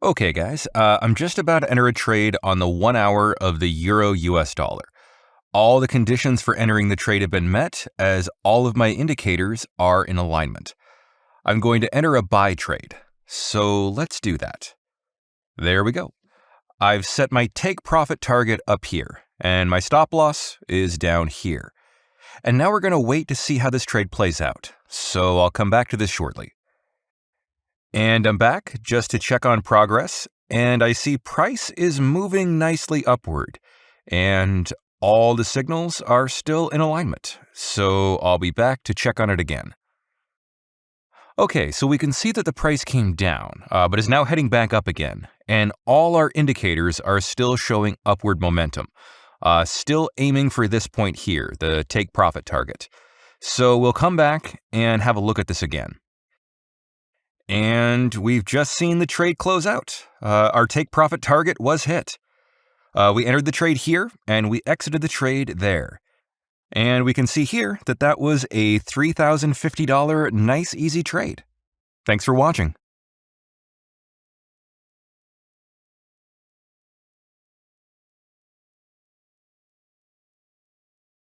Okay, guys, I'm just about to enter a trade on the 1 hour of the Euro US dollar. All the conditions for entering the trade have been met, as all of my indicators are in alignment. I'm going to enter a buy trade, so let's do that. There we go. I've set my take profit target up here, and my stop loss is down here. And now we're going to wait to see how this trade plays out, so I'll come back to this shortly. And I'm back just to check on progress, and I see price is moving nicely upward, and all the signals are still in alignment, so I'll be back to check on it again. Okay, so we can see that the price came down, but is now heading back up again, and all our indicators are still showing upward momentum, still aiming for this point here, the take profit target. So we'll come back and have a look at this again. And we've just seen the trade close out. Our take profit target was hit. We entered the trade here, and we exited the trade there. And we can see here that that was a $3,050 nice easy trade. Thanks for watching.